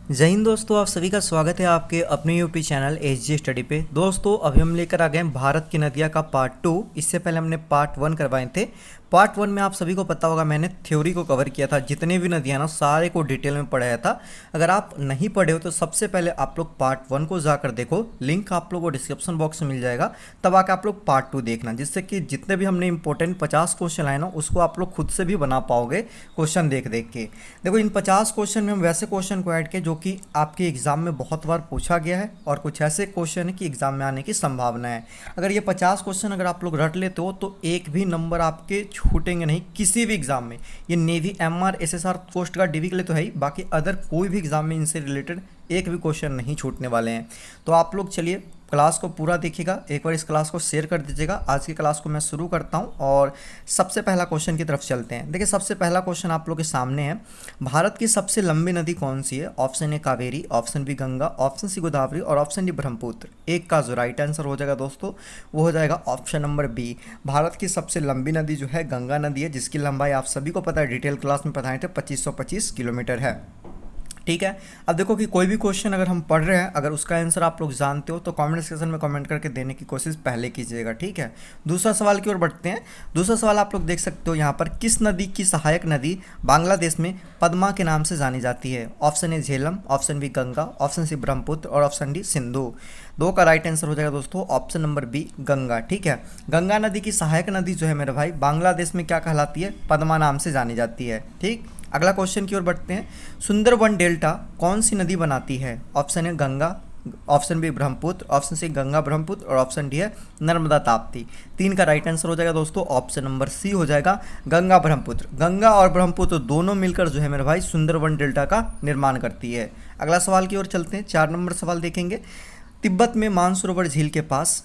जय हिंद दोस्तों, आप सभी का स्वागत है आपके अपने यूट्यूब चैनल एच स्टडी पे। दोस्तों अभी हम लेकर आ गए हैं भारत की नदियाँ का पार्ट 2। इससे पहले हमने पार्ट 1 करवाए थे। पार्ट 1 में आप सभी को पता होगा मैंने थ्योरी को कवर किया था, जितने भी नदियाँ ना सारे को डिटेल में पढ़ाया था। अगर आप नहीं पढ़े हो तो सबसे पहले आप लोग पार्ट 1 को जाकर देखो, लिंक आप लोग को डिस्क्रिप्शन बॉक्स में मिल जाएगा। तब आकर आप लोग पार्ट 2 देखना, जिससे कि जितने भी हमने इंपॉर्टेंट 50 क्वेश्चन आए ना उसको आप लोग खुद से भी बना पाओगे क्वेश्चन देख देख के। देखो इन 50 क्वेश्चन में हम वैसे क्वेश्चन को ऐड किए जो कि आपके एग्जाम में बहुत बार पूछा गया है, और कुछ ऐसे क्वेश्चन है कि एग्जाम में आने की संभावना है। अगर ये 50 क्वेश्चन अगर आप लोग रट लेते हो तो एक भी नंबर आपके छूटेंगे नहीं किसी भी एग्जाम में। ये navy, MR, SSR, coast guard, DV के लिए तो है ही, बाकी अदर कोई भी एग्जाम में इनसे रिलेटेड एक भी क्वेश्चन नहीं छूटने वाले हैं। तो आप लोग चलिए क्लास को पूरा देखिएगा, एक बार इस क्लास को शेयर कर दीजिएगा। आज की क्लास को मैं शुरू करता हूं और सबसे पहला क्वेश्चन की तरफ चलते हैं। देखिए सबसे पहला क्वेश्चन आप लोग के सामने है, भारत की सबसे लंबी नदी कौन सी है? Option A Kaveri, option B Ganga, option C Godavari और ऑप्शन डी ब्रह्मपुत्र। एक का जो राइट आंसर हो जाएगा दोस्तों वो हो जाएगा ऑप्शन नंबर बी। भारत की सबसे लंबी नदी जो है गंगा नदी है, जिसकी लंबाई आप सभी को पता है, डिटेल क्लास में पढ़ाए थे, 2525 किलोमीटर है। ठीक है। अब देखो कि कोई भी क्वेश्चन अगर हम पढ़ रहे हैं, अगर उसका आंसर आप लोग जानते हो तो कमेंट सेक्शन में कमेंट करके देने की कोशिश पहले कीजिएगा। ठीक है। दूसरा सवाल की ओर बढ़ते हैं। दूसरा सवाल आप लोग देख सकते हो यहाँ पर, किस नदी की सहायक नदी बांग्लादेश में पद्मा के नाम से जानी जाती है? Option A Jhelum, option B Ganga, option C Brahmaputra और ऑप्शन डी सिंधु। दो का राइट आंसर हो जाएगा दोस्तों ऑप्शन नंबर बी गंगा। ठीक है। गंगा नदी की सहायक नदी जो है मेरे भाई बांग्लादेश में क्या कहलाती है? पद्मा नाम से जानी जाती है। ठीक। अगला क्वेश्चन की ओर बढ़ते हैं। सुंदरबन डेल्टा कौन सी नदी बनाती है? ऑप्शन है Ganga, option B Brahmaputra, option C Ganga Brahmaputra और ऑप्शन डी है नर्मदा ताप्ती। तीन का राइट आंसर हो जाएगा दोस्तों ऑप्शन नंबर सी हो जाएगा गंगा ब्रह्मपुत्र। गंगा और ब्रह्मपुत्र दोनों मिलकर जो है मेरे भाई सुंदरबन डेल्टा का निर्माण करती है। अगला सवाल की ओर चलते हैं। 4 नंबर सवाल देखेंगे। तिब्बत में मानसरोवर झील के पास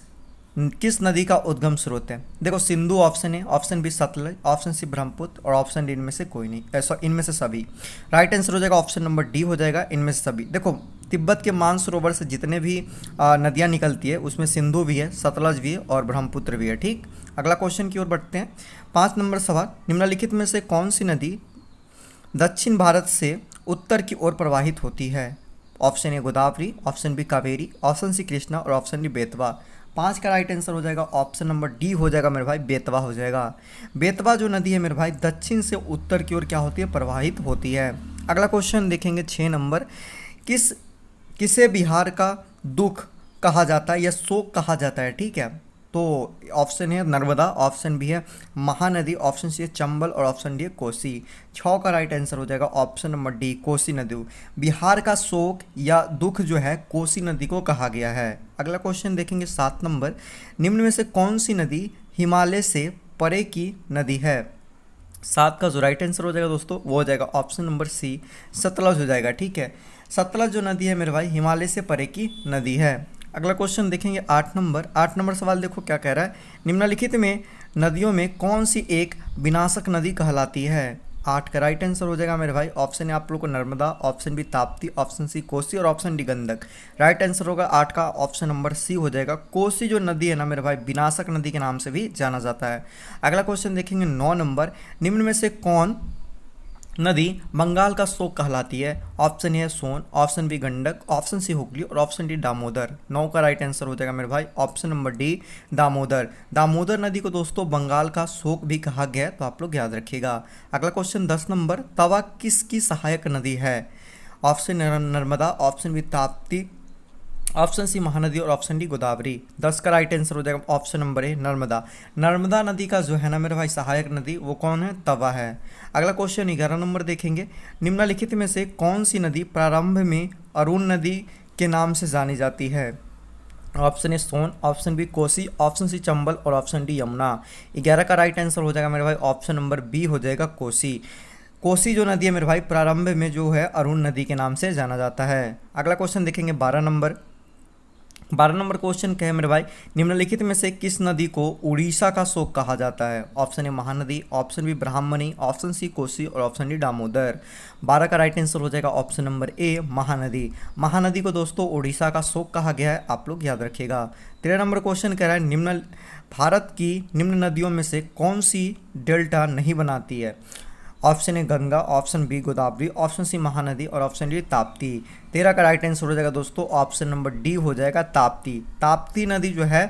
किस नदी का उद्गम स्रोत है? देखो सिंधु ऑप्शन है, option B Sutlej, option C Brahmaputra और ऑप्शन डी इनमें से कोई नहीं, ऐसा इनमें से सभी। राइट आंसर हो जाएगा ऑप्शन नंबर डी हो जाएगा इनमें से सभी। देखो तिब्बत के मानसरोवर से जितने भी नदियाँ निकलती है उसमें सिंधु भी है, सतलज भी है और ब्रह्मपुत्र भी है। ठीक। अगला क्वेश्चन की ओर बढ़ते हैं। 5 नंबर सवाल, निम्नलिखित में से कौन सी नदी दक्षिण भारत से उत्तर की ओर प्रवाहित होती है? Option A Godavari, option B Kaveri, option C Krishna और ऑप्शन डी बेतवा। 5 का राइट आंसर हो जाएगा ऑप्शन नंबर डी हो जाएगा मेरे भाई बेतवा हो जाएगा। बेतवा जो नदी है मेरे भाई दक्षिण से उत्तर की ओर क्या होती है? प्रवाहित होती है। अगला क्वेश्चन देखेंगे 6 नंबर, किसे बिहार का दुख कहा जाता है या शोक कहा जाता है? ठीक है। तो ऑप्शन है नर्मदा, ऑप्शन बी है महानदी, ऑप्शन सी है चंबल और ऑप्शन डी है कोसी। 6 का राइट आंसर हो जाएगा ऑप्शन नंबर डी कोसी नदी। बिहार का शोक या दुख जो है कोसी नदी को कहा गया है। अगला क्वेश्चन देखेंगे 7 नंबर, निम्न में से कौन सी नदी हिमालय से परे की नदी है? 7 का जो राइट आंसर हो जाएगा दोस्तों वो हो जाएगा ऑप्शन नंबर सी सतलज हो जाएगा। ठीक है। सतलज जो नदी है मेरे भाई हिमालय से परे की नदी है। अगला क्वेश्चन देखेंगे 8 नंबर। 8 नंबर सवाल देखो क्या कह रहा है, निम्नलिखित में नदियों में कौन सी एक विनाशक नदी कहलाती है? 8 का राइट आंसर हो जाएगा मेरे भाई ऑप्शन है आप लोग को Narmada, option B Tapti, option C Kosi और option D Gandak. Right answer होगा 8 का ऑप्शन नंबर सी हो जाएगा। कोसी जो नदी है ना मेरे भाई विनाशक नदी के नाम से भी जाना जाता है। अगला क्वेश्चन देखेंगे 9 नंबर, निम्न में से कौन नदी बंगाल का शोक कहलाती है? ऑप्शन ए है Son, option B Gandak, option C Hooghly और ऑप्शन डी दामोदर। 9 का राइट आंसर हो जाएगा मेरे भाई option number D Damodar. Damodar नदी को दोस्तों बंगाल का शोक भी कहा गया है, तो आप लोग याद रखिएगा। अगला क्वेश्चन 10 नंबर, तवा किसकी सहायक नदी है? Option Narmada, option B Tapti, option C Mahanadi और ऑप्शन डी गोदावरी। 10 का राइट आंसर हो जाएगा ऑप्शन नंबर ए नर्मदा। नर्मदा नदी का जो है ना मेरे भाई सहायक नदी वो कौन है? तवा है। अगला क्वेश्चन 11 नंबर देखेंगे, निम्नलिखित में से कौन सी नदी प्रारंभ में अरुण नदी के नाम से जानी जाती है? Option A Son, option B Kosi, option C Chambal और ऑप्शन डी यमुना। 11 का राइट आंसर हो जाएगा मेरे भाई ऑप्शन नंबर बी हो जाएगा कोसी। कोसी जो नदी है मेरे भाई प्रारंभ में जो है अरुण नदी के नाम से जाना जाता है। अगला क्वेश्चन देखेंगे 12 नंबर। 12 नंबर क्वेश्चन क्या है मेरे भाई, निम्नलिखित में से किस नदी को उड़ीसा का शोक कहा जाता है? Option A Mahanadi, option B Brahmani, option C Kosi और ऑप्शन डी दामोदर। 12 का राइट आंसर हो जाएगा ऑप्शन नंबर ए महानदी। महानदी को दोस्तों उड़ीसा का शोक कहा गया है, आप लोग याद रखिएगा। 13 नंबर क्वेश्चन कह रहा है, भारत की निम्न नदियों में से कौन सी डेल्टा नहीं बनाती है? Option A Ganga, option B Godavari, option C Mahanadi और ऑप्शन डी ताप्ती। 13 का राइट आंसर हो जाएगा दोस्तों ऑप्शन नंबर डी हो जाएगा ताप्ती। ताप्ती नदी जो है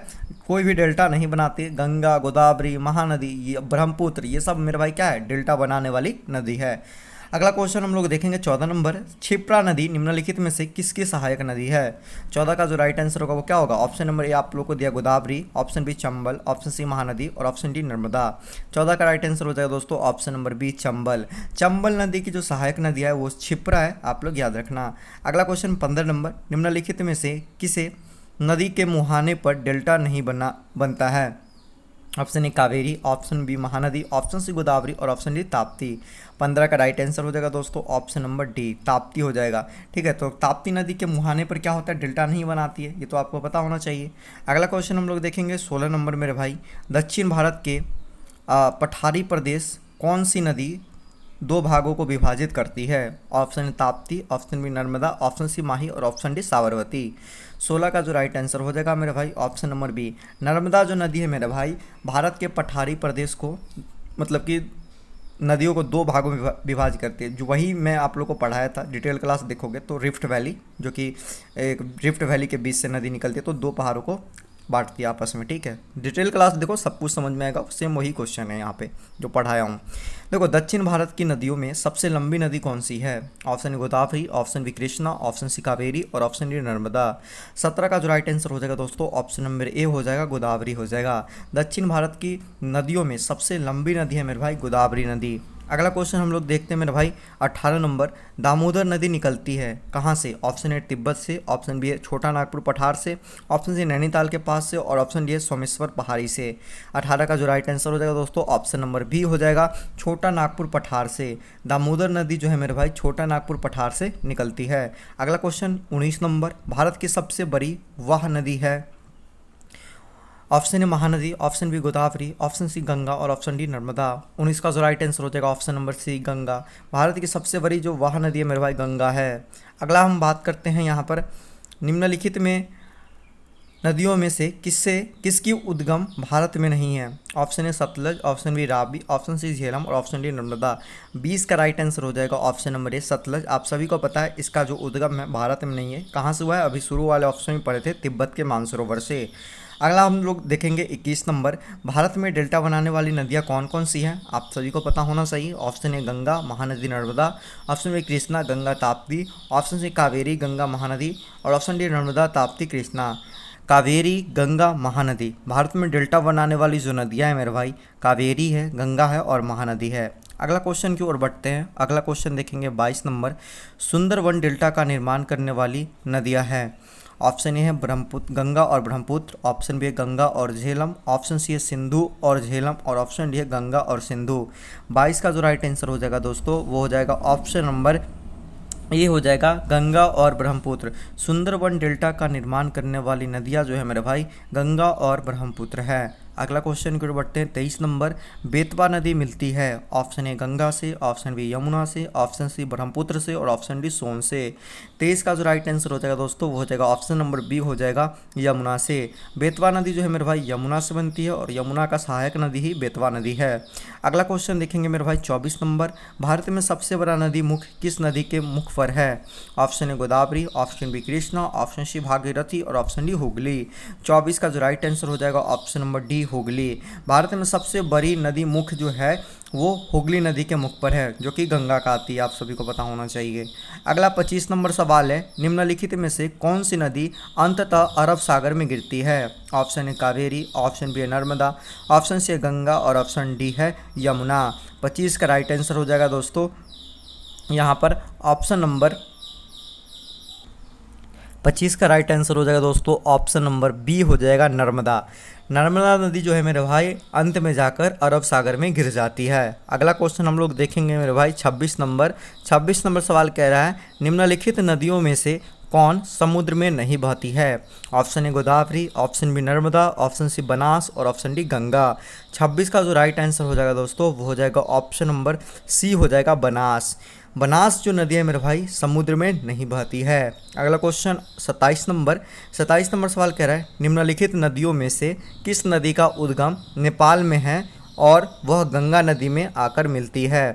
कोई भी डेल्टा नहीं बनाती। गंगा, गोदावरी, महानदी, ये ब्रह्मपुत्र, ये सब मेरे भाई क्या है, डेल्टा बनाने वाली नदी है। अगला क्वेश्चन हम लोग देखेंगे 14 नंबर, क्षिप्रा नदी निम्नलिखित में से किसकी सहायक नदी है। 14 का जो राइट आंसर होगा वो क्या होगा, ऑप्शन नंबर ए आप लोग को दिया Godavari, option B Chambal, option C Mahanadi और ऑप्शन डी नर्मदा। 14 का राइट आंसर हो जाएगा दोस्तों option number B Chambal. Chambal नदी की जो सहायक नदी है वो क्षिप्रा है, आप लोग याद रखना। अगला क्वेश्चन 15 नंबर, निम्नलिखित में से किसे नदी के मुहाने पर डेल्टा नहीं बनता है। Option A Kaveri, option B Mahanadi, option C Godavari और ऑप्शन डी ताप्ती। 15 का राइट आंसर हो जाएगा दोस्तों ऑप्शन नंबर डी ताप्ती हो जाएगा। ठीक है, तो ताप्ती नदी के मुहाने पर क्या होता है, डेल्टा नहीं बनाती है, ये तो आपको पता होना चाहिए। अगला क्वेश्चन हम लोग देखेंगे 16 नंबर मेरे भाई, दक्षिण भारत के पठारी प्रदेश कौन सी नदी दो भागों को विभाजित करती है। Option Tapti, option B Narmada, option C Mahi और ऑप्शन डी साबरमती। 16 का जो राइट आंसर हो जाएगा मेरे भाई ऑप्शन नंबर बी नर्मदा। जो नदी है मेरे भाई भारत के पठारी प्रदेश को, मतलब कि नदियों को दो भागों में विभाजित करती है। जो वही मैं आप लोग को पढ़ाया था, डिटेल क्लास देखोगे तो रिफ्ट वैली, जो कि एक रिफ्ट वैली के बीच से नदी निकलती है, तो दो पहाड़ों को बांटती है आपस में। ठीक है, डिटेल क्लास देखो सब कुछ समझ में आएगा। सेम वही क्वेश्चन है यहाँ पे जो पढ़ाया हूँ। देखो, दक्षिण भारत की नदियों में सबसे लंबी नदी कौन सी है। Option Godavari, option B Krishna, option C Kaveri और ऑप्शन डी नर्मदा। 17 का जो राइट आंसर हो जाएगा दोस्तों ऑप्शन नंबर ए हो जाएगा गोदावरी हो जाएगा। दक्षिण भारत की नदियों में सबसे लंबी नदी है मेरे भाई गोदावरी नदी। अगला क्वेश्चन हम लोग देखते हैं मेरे भाई 18 नंबर, दामोदर नदी निकलती है कहाँ से। ऑप्शन ए तिब्बत से, ऑप्शन बी है छोटा नागपुर पठार से, ऑप्शन सी नैनीताल के पास से और ऑप्शन डी है सोमेश्वर पहाड़ी से। 18 का जो राइट आंसर हो जाएगा दोस्तों ऑप्शन नंबर बी हो जाएगा छोटा नागपुर पठार से। दामोदर नदी जो है मेरे भाई छोटा नागपुर पठार से निकलती है। अगला क्वेश्चन 19 नंबर, भारत की सबसे बड़ी वह नदी है। Option A Mahanadi, option B Godavari, option C Ganga और ऑप्शन डी नर्मदा। 19 का जो राइट आंसर हो जाएगा option number C Ganga. Bharat की सबसे बड़ी जो वह नदी है मेरे भाई गंगा है। अगला हम बात करते हैं यहाँ पर, निम्नलिखित में नदियों में से किसकी उद्गम भारत में नहीं है। Option A Sutlej, option B Ravi, option C Jhelum और ऑप्शन डी नर्मदा। 20 का राइट आंसर हो जाएगा ऑप्शन नंबर ए सतलज। आप सभी को पता है इसका जो उद्गम है भारत में नहीं है। कहाँ से हुआ है, अभी शुरू वाले ऑप्शन में पढ़े थे, तिब्बत के मानसरोवर से। अगला हम लोग देखेंगे 21 नंबर, भारत में डेल्टा बनाने वाली नदियाँ कौन कौन सी हैं, आप सभी को पता होना चाहिए। Option A Ganga, Mahanadi, Narmada, option B Krishna, Ganga, Tapti, option C Kaveri, Ganga, Mahanadi और ऑप्शन डी नर्मदा, ताप्ती, कृष्णा। कावेरी, गंगा, महानदी, भारत में डेल्टा बनाने वाली जो नदियाँ हैं मेरे भाई कावेरी है, गंगा है और महानदी है। अगला क्वेश्चन की ओर बढ़ते हैं। अगला क्वेश्चन देखेंगे 22 नंबर, सुंदरवन डेल्टा का निर्माण करने वाली नदियाँ हैं। ऑप्शन ए है ब्रह्मपुत्र, गंगा और ब्रह्मपुत्र, ऑप्शन बी है गंगा और झेलम, ऑप्शन सी है सिंधु और झेलम और ऑप्शन डी है गंगा और सिंधु। 22 का जो राइट आंसर हो जाएगा दोस्तों वो हो जाएगा ऑप्शन नंबर ये हो जाएगा गंगा और ब्रह्मपुत्र। सुंदरवन डेल्टा का निर्माण करने वाली नदियाँ जो है मेरे भाई गंगा और ब्रह्मपुत्र है। अगला क्वेश्चन की ओर बढ़ते हैं 23 नंबर, बेतवा नदी मिलती है। ऑप्शन ए गंगा से, ऑप्शन बी यमुना से, ऑप्शन सी ब्रह्मपुत्र से और ऑप्शन डी सोन से। 23 का जो राइट आंसर हो जाएगा दोस्तों वो हो जाएगा ऑप्शन नंबर बी हो जाएगा यमुना से। बेतवा नदी जो है मेरे भाई यमुना से बनती है और यमुना का सहायक नदी ही बेतवा नदी है। अगला क्वेश्चन देखेंगे मेरे भाई 24 नंबर, भारत में सबसे बड़ा नदी मुख किस नदी के मुख पर है। Option A Godavari, option B Krishna, option C Bhagirathi और ऑप्शन डी हुगली। 24 का जो राइट आंसर हो जाएगा option number D Hooghly. Bharat में सबसे बड़ी नदी मुख जो है वो हुगली नदी के मुख पर है, जो कि गंगा का आती है, आप सभी को पता होना चाहिए। अगला 25 नंबर सवाल है, निम्नलिखित में से कौन सी नदी अंततः अरब सागर में गिरती है। Option A Kaveri, option B है नर्मदा, ऑप्शन सी है गंगा और ऑप्शन डी है यमुना। 25 का राइट आंसर हो जाएगा दोस्तों यहाँ पर ऑप्शन नंबर 25 का राइट आंसर हो जाएगा दोस्तों ऑप्शन नंबर बी हो जाएगा नर्मदा। नर्मदा नदी जो है मेरे भाई अंत में जाकर अरब सागर में गिर जाती है। अगला क्वेश्चन हम लोग देखेंगे मेरे भाई 26 नंबर सवाल कह रहा है, निम्नलिखित नदियों में से कौन समुद्र में नहीं बहती है। Option A Godavari, option B Narmada, option C Banas और ऑप्शन डी गंगा। 26 का जो राइट आंसर हो जाएगा दोस्तों वो हो जाएगा ऑप्शन नंबर सी हो जाएगा बनास। बनास जो नदी है मेरे भाई समुद्र में नहीं बहती है। अगला क्वेश्चन 27 नंबर सवाल कह रहा है, निम्नलिखित नदियों में से किस नदी का उद्गम नेपाल में है और वह गंगा नदी में आकर मिलती है।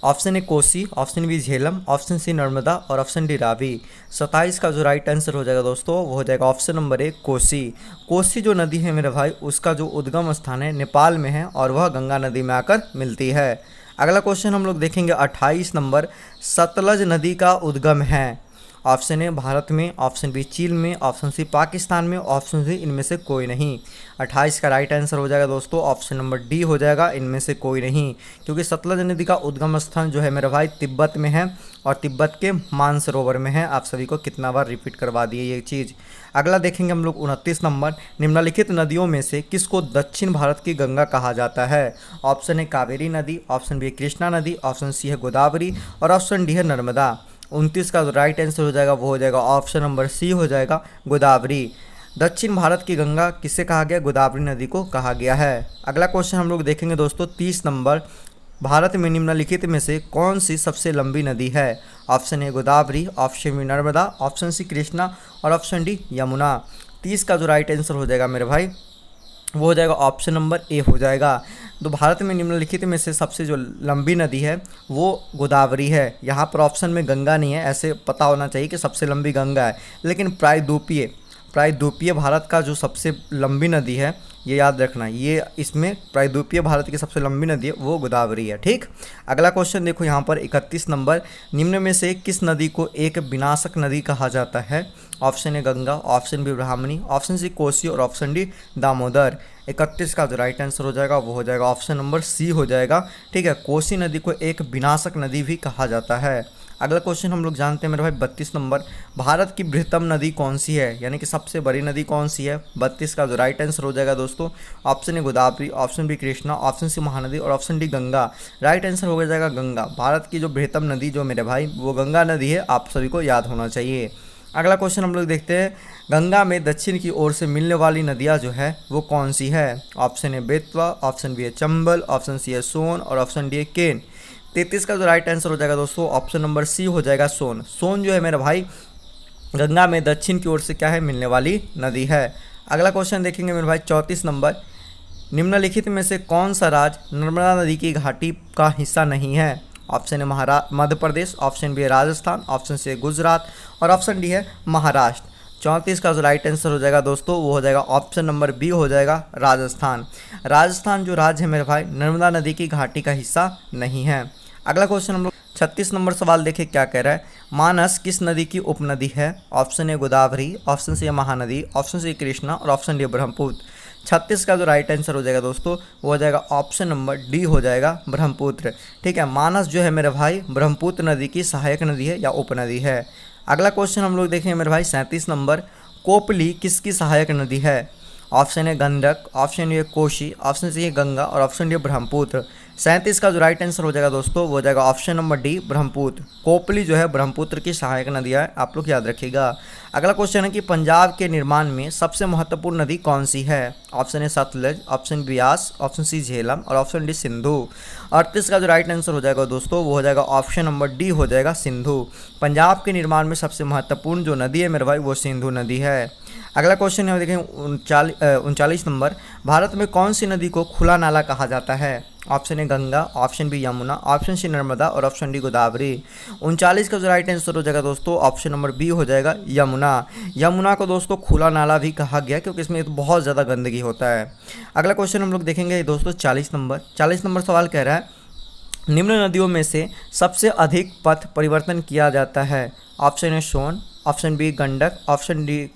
Option A Kosi, option B Jhelum, option C Narmada और ऑप्शन डी रावी। 27 का जो राइट आंसर हो जाएगा दोस्तों वो हो जाएगा ऑप्शन नंबर ए कोसी। कोसी जो नदी है मेरे भाई उसका जो उद्गम स्थान है नेपाल में है और वह गंगा नदी में आकर मिलती है। अगला क्वेश्चन हम लोग देखेंगे 28 नंबर, सतलज नदी का उद्गम है। ऑप्शन ए भारत में, ऑप्शन बी चीन में, ऑप्शन सी पाकिस्तान में, ऑप्शन सी इनमें से कोई नहीं। 28 का राइट आंसर हो जाएगा दोस्तों ऑप्शन नंबर डी हो जाएगा, इनमें से कोई नहीं, क्योंकि सतलज नदी का उद्गम स्थान जो है मेरे भाई तिब्बत में है और तिब्बत के मानसरोवर में है। आप सभी को कितना बार रिपीट करवा दिए ये चीज़। अगला देखेंगे हम लोग 29 नंबर, निम्नलिखित नदियों में से किसको दक्षिण भारत की गंगा कहा जाता है। ऑप्शन ए कावेरी नदी, ऑप्शन बी कृष्णा नदी, ऑप्शन सी है गोदावरी और ऑप्शन डी है नर्मदा। 29 का राइट आंसर हो जाएगा वो हो जाएगा ऑप्शन नंबर सी हो जाएगा गोदावरी। दक्षिण भारत की गंगा किसे कहा गया, गोदावरी नदी को कहा गया है। अगला क्वेश्चन हम लोग देखेंगे दोस्तों 30 नंबर, भारत में निम्नलिखित में से कौन सी सबसे लंबी नदी है। Option A Godavari, option B Narmada, option C Krishna और ऑप्शन डी यमुना। 30 का जो राइट आंसर हो जाएगा मेरे भाई वो हो जाएगा ऑप्शन नंबर ए हो जाएगा। तो भारत में निम्नलिखित में से सबसे जो लंबी नदी है वो गोदावरी है। यहाँ पर ऑप्शन में गंगा नहीं है, ऐसे पता होना चाहिए कि सबसे लंबी गंगा है, लेकिन प्रायद्वीपीय भारत का जो सबसे लंबी नदी है ये याद रखना, ये इसमें प्रायद्वीपीय भारत की सबसे लंबी नदी है वो गोदावरी है। ठीक, अगला क्वेश्चन देखो यहाँ पर 31 नंबर, निम्न में से किस नदी को एक विनाशक नदी कहा जाता है। Option A Ganga, option B Brahmani, option C Kosi और ऑप्शन डी दामोदर। 31 का जो राइट आंसर हो जाएगा वो हो जाएगा ऑप्शन नंबर सी हो जाएगा। ठीक है, कोसी नदी को एक विनाशक नदी भी कहा जाता है। अगला क्वेश्चन हम लोग जानते हैं मेरे भाई 32 नंबर, भारत की बृहत्तम नदी कौन सी है, यानी कि सबसे बड़ी नदी कौन सी है। 32 का जो राइट आंसर हो जाएगा दोस्तों option A Godavari, option B Krishna, option C Mahanadi और option D Ganga. Right answer हो जाएगा गंगा। भारत की जो बृहत्तम नदी जो मेरे भाई वो गंगा नदी है, आप सभी को याद होना चाहिए। अगला क्वेश्चन हम लोग देखते हैं, गंगा में दक्षिण की ओर से मिलने वाली नदियाँ जो है वो कौन सी है। Option A Betwa, option B है चंबल, ऑप्शन सी है सोन और ऑप्शन डी है केन। 33 का जो राइट आंसर हो जाएगा दोस्तों ऑप्शन नंबर सी हो जाएगा सोन। सोन जो है मेरा भाई गंगा में दक्षिण की ओर से क्या है, मिलने वाली नदी है। अगला क्वेश्चन देखेंगे मेरे भाई 34 नंबर, निम्नलिखित में से कौन सा राज्य नर्मदा नदी की घाटी का हिस्सा नहीं है। ऑप्शन है मध्य प्रदेश, ऑप्शन बी है राजस्थान, ऑप्शन सी है गुजरात और ऑप्शन डी है महाराष्ट्र। 34 का जो राइट आंसर हो जाएगा दोस्तों वो हो जाएगा ऑप्शन नंबर बी हो जाएगा राजस्थान। राजस्थान जो राज्य है मेरे भाई नर्मदा नदी की घाटी का हिस्सा नहीं है। अगला क्वेश्चन हम लोग 36 नंबर सवाल देखिए क्या कह रहा है, मानस किस नदी की उपनदी है। Option A Godavari, option C Mahanadi, option C Krishna और ऑप्शन डी ब्रह्मपुत्र। 36 का जो राइट आंसर हो जाएगा दोस्तों वो हो जाएगा ऑप्शन नंबर डी हो जाएगा ब्रह्मपुत्र। ठीक है, मानस जो है मेरे भाई ब्रह्मपुत्र नदी की सहायक नदी है या उपनदी है। अगला क्वेश्चन हम लोग देखेंगे मेरे भाई 37 नंबर, कोपली किसकी सहायक नदी है। ऑप्शन है Gandak, option A Koshi, option C है गंगा और ऑप्शन डी ब्रह्मपुत्र। 37 का जो राइट आंसर हो जाएगा दोस्तों वो हो जाएगा option number D Brahmaputra. Kopili जो है ब्रह्मपुत्र की सहायक नदी है, आप लोग याद रखिएगा। अगला क्वेश्चन है कि पंजाब के निर्माण में सबसे महत्वपूर्ण नदी कौन सी है। Option A Sutlej, option Beas, option C Jhelum और ऑप्शन डी सिंधु। 38 का जो राइट आंसर हो जाएगा दोस्तों वो हो जाएगा ऑप्शन नंबर डी हो जाएगा सिंधु। पंजाब के निर्माण में सबसे महत्वपूर्ण जो नदी है मेरे भाई वो सिंधु नदी है। अगला क्वेश्चन है देखें 39 नंबर, भारत में कौन सी नदी को खुला नाला कहा जाता है। Option A Ganga, option B Yamuna, option C Narmada और ऑप्शन डी गोदावरी। 39 का जो राइट आंसर हो जाएगा दोस्तों ऑप्शन नंबर बी हो जाएगा यमुना। यमुना को दोस्तों खुला नाला भी कहा गया क्योंकि इसमें बहुत ज़्यादा गंदगी होता है। अगला क्वेश्चन हम लोग देखेंगे दोस्तों 40 नंबर सवाल कह रहा है, निम्न नदियों में से सबसे अधिक पथ परिवर्तन किया जाता है। Option A Son, option B Gandak, option D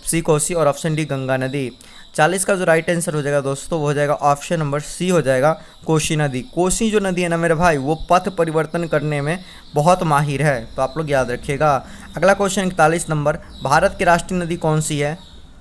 C Kosi और ऑप्शन डी गंगा नदी। 40 का जो राइट आंसर हो जाएगा दोस्तों वो हो जाएगा ऑप्शन नंबर सी हो जाएगा कोसी नदी। कोसी जो नदी है ना मेरे भाई वो पथ परिवर्तन करने में बहुत माहिर है, तो आप लोग याद रखिएगा। अगला क्वेश्चन 41 नंबर, भारत की राष्ट्रीय नदी कौन सी है।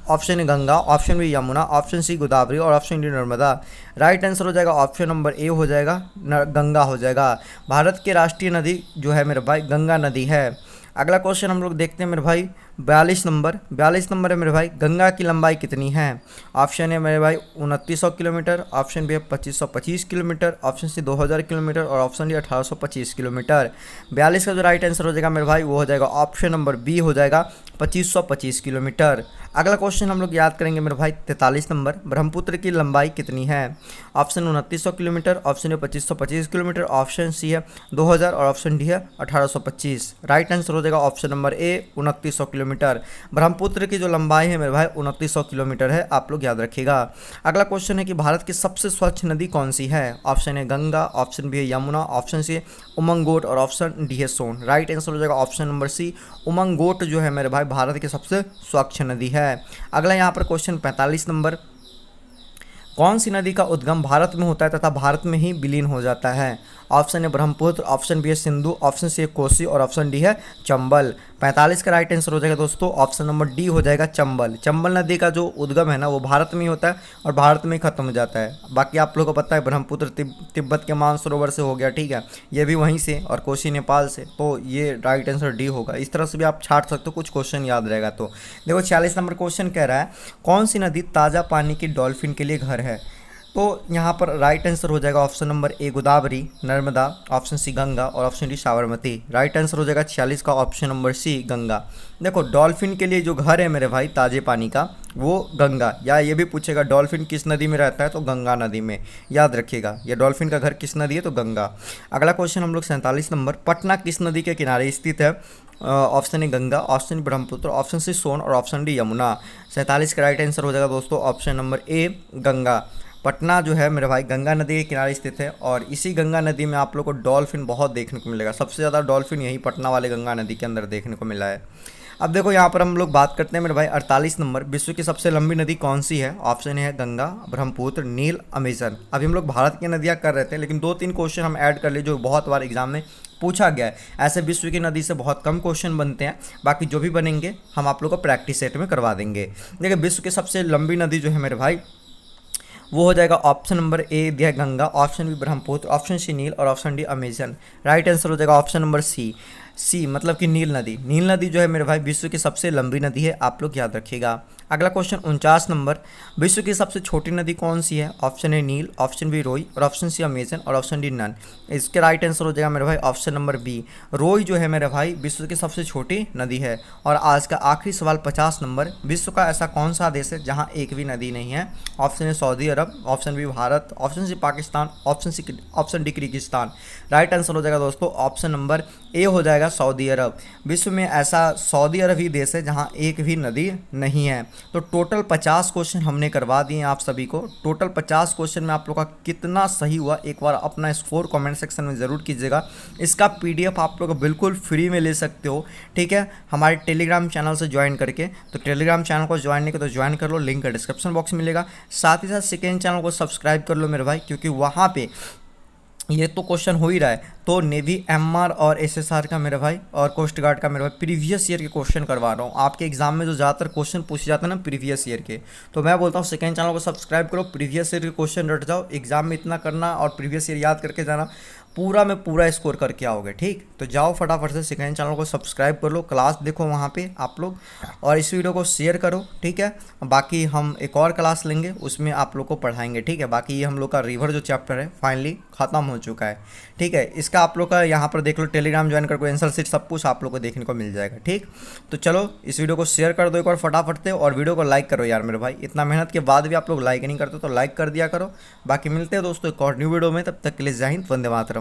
Option A Ganga, option B Yamuna, option C Godavari और option D Narmada. Right answer हो जाएगा ऑप्शन नंबर ए हो जाएगा गंगा हो जाएगा। भारत की राष्ट्रीय नदी जो है मेरे भाई गंगा नदी है। अगला क्वेश्चन हम लोग देखते हैं मेरे भाई 42 नंबर है मेरे भाई, गंगा की लंबाई कितनी है। ऑप्शन है मेरे भाई 2900 किलोमीटर, ऑप्शन बी है 2525 किलोमीटर, ऑप्शन सी 2000 किलोमीटर और ऑप्शन डी 1825 किलोमीटर। 42 का जो राइट आंसर हो जाएगा मेरे भाई वो हो जाएगा ऑप्शन नंबर बी हो जाएगा 2525 किलोमीटर। अगला क्वेश्चन हम लोग याद करेंगे मेरे भाई 43 नंबर, ब्रह्मपुत्र की लंबाई कितनी है? Option 2900 kilometre, option A 2525 kilometre, option C है 2000 और ऑप्शन डी है 1825। राइट आंसर हो जाएगा ऑप्शन नंबर ए 2900 किलोमीटर। ब्रह्मपुत्र की जो लंबाई है मेरे भाई 2900 किलोमीटर है, आप लोग याद रखिएगा। अगला क्वेश्चन है कि भारत की सबसे स्वच्छ नदी कौन सी है? Option A Ganga, option B है यमुना, ऑप्शन सी है उमंगोट और ऑप्शन डी है सोन। राइट आंसर हो जाएगा ऑप्शन नंबर सी उमंगोट जो है मेरे भाई भारत की सबसे स्वच्छ नदी है। अगला यहाँ पर क्वेश्चन 45 नंबर, कौन सी नदी का उद्गम भारत में होता है तथा भारत में ही विलीन हो जाता है? Option A Brahmaputra, option B है सिंधु, ऑप्शन सी है कोसी और ऑप्शन डी है चंबल। 45 का राइट आंसर हो जाएगा दोस्तों ऑप्शन नंबर डी हो जाएगा चंबल। चंबल नदी का जो उद्गम है ना वो भारत में ही होता है और भारत में ही खत्म हो जाता है। बाकी आप लोगों को पता है ब्रह्मपुत्र तिब्बत के मानसरोवर से हो गया, ठीक है, ये भी वहीं से, और कोसी नेपाल से, तो ये राइट आंसर डी होगा। इस तरह से भी आप छाट सकते हो, कुछ क्वेश्चन याद रहेगा। तो देखो 46 नंबर क्वेश्चन कह रहा है कौन सी नदी ताज़ा पानी की डॉल्फिन के लिए घर है? तो यहाँ पर राइट आंसर हो जाएगा option number A Godavari, Narmada, option C Ganga और option D Sabarmati. Right answer हो जाएगा 46 का ऑप्शन नंबर सी गंगा। देखो डॉल्फिन के लिए जो घर है मेरे भाई ताजे पानी का वो गंगा, या ये भी पूछेगा डॉल्फिन किस नदी में रहता है तो गंगा नदी में, याद रखिएगा। ये डॉल्फिन का घर किस नदी है तो गंगा। अगला क्वेश्चन हम लोग 47 नंबर, पटना किस नदी के किनारे स्थित है? Option A Ganga, option Brahmaputra, option C Son और ऑप्शन डी यमुना। 47 का राइट आंसर हो जाएगा दोस्तों ऑप्शन नंबर ए गंगा। पटना जो है मेरे भाई गंगा नदी के किनारे स्थित है और इसी गंगा नदी में आप लोग को डॉल्फिन बहुत देखने को मिलेगा। सबसे ज़्यादा डॉल्फिन यही पटना वाले गंगा नदी के अंदर देखने को मिला है। अब देखो यहाँ पर हम लोग बात करते हैं मेरे भाई 48 नंबर, विश्व की सबसे लंबी नदी कौन सी है? ऑप्शन है गंगा, ब्रह्मपुत्र, नील, अमेजन। अभी हम लोग भारत की नदियाँ कर रहे थे लेकिन 2-3 क्वेश्चन हम ऐड कर लिए जो बहुत बार एग्जाम में पूछा गया है। ऐसे विश्व की नदी से बहुत कम क्वेश्चन बनते हैं, बाकी जो भी बनेंगे हम आप लोग को प्रैक्टिस सेट में करवा देंगे। देखिए विश्व की सबसे लंबी नदी जो है मेरे भाई वो हो जाएगा ऑप्शन नंबर ए दिया Ganga, option B Brahmaputra, option C Nile और option D Amazon. Right answer हो जाएगा ऑप्शन नंबर सी मतलब कि नील नदी। नील नदी जो है मेरे भाई विश्व की सबसे लंबी नदी है, आप लोग याद रखिएगा। अगला क्वेश्चन 49 नंबर, विश्व की सबसे छोटी नदी कौन सी है? Option A Nile, option B रोई और ऑप्शन सी अमेजन और ऑप्शन डी नन। इसके राइट आंसर हो जाएगा मेरे भाई ऑप्शन नंबर बी रोई जो है मेरे भाई विश्व की सबसे छोटी नदी है। और आज का आखिरी सवाल 50 नंबर, विश्व का ऐसा कौन सा देश है जहाँ एक भी नदी नहीं है? Option A Saudi Arab, option B Bharat, option C Pakistan, option D Kyrgyzstan. Right answer हो जाएगा दोस्तों ऑप्शन नंबर ए हो जाएगा सऊदी अरब। विश्व में ऐसा सऊदी अरब ही देश है जहाँ एक भी नदी नहीं है। तो टोटल 50 क्वेश्चन हमने करवा दिए आप सभी को। टोटल 50 क्वेश्चन में आप लोग का कितना सही हुआ एक बार अपना स्कोर कमेंट सेक्शन में ज़रूर कीजिएगा। इसका PDF आप लोग बिल्कुल फ्री में ले सकते हो, ठीक है, हमारे टेलीग्राम चैनल से ज्वाइन करके। तो टेलीग्राम चैनल को ज्वाइन नहीं कर तो ज्वाइन कर लो, लिंक डिस्क्रिप्शन बॉक्स में मिलेगा। साथ ही साथ सेकेंड चैनल को सब्सक्राइब कर लो मेरे भाई, क्योंकि वहाँ पे ये तो क्वेश्चन हो ही रहा है तो नेवी MR और SSR का मेरे भाई और कोस्ट गार्ड का मेरे भाई प्रीवियस ईयर के क्वेश्चन करवा रहा हूँ। आपके एग्जाम में जो ज़्यादातर क्वेश्चन पूछे जाते हैं ना प्रीवियस ईयर के, तो मैं बोलता हूँ सेकंड चैनल को सब्सक्राइब करो, प्रीवियस ईयर के क्वेश्चन रट जाओ, एग्जाम में इतना करना और प्रीवियस ईयर याद करके जाना, पूरा में पूरा स्कोर करके आओगे। ठीक, तो जाओ फटाफट से सेकंड चैनल को सब्सक्राइब कर लो, क्लास देखो वहाँ पे आप लोग, और इस वीडियो को शेयर करो, ठीक है। बाकी हम एक और क्लास लेंगे उसमें आप लोग को पढ़ाएंगे, ठीक है। बाकी ये हम लोग का रिवर जो चैप्टर है फाइनली ख़त्म हो चुका है, ठीक है। इसका आप लोग का यहाँ पर देख लो, टेलीग्राम ज्वाइन करके आंसर शीट सब कुछ आप लोग को देखने को मिल जाएगा, ठीक। तो चलो इस वीडियो को शेयर कर दो एक बार फटाफट से, और वीडियो को लाइक करो यार मेरे भाई, इतना मेहनत के बाद भी आप लोग लाइक नहीं करते तो लाइक कर दिया करो। बाकी मिलते हैं दोस्तों एक और न्यू वीडियो में, तब तक के लिए जय हिंद, वंदे मातरम।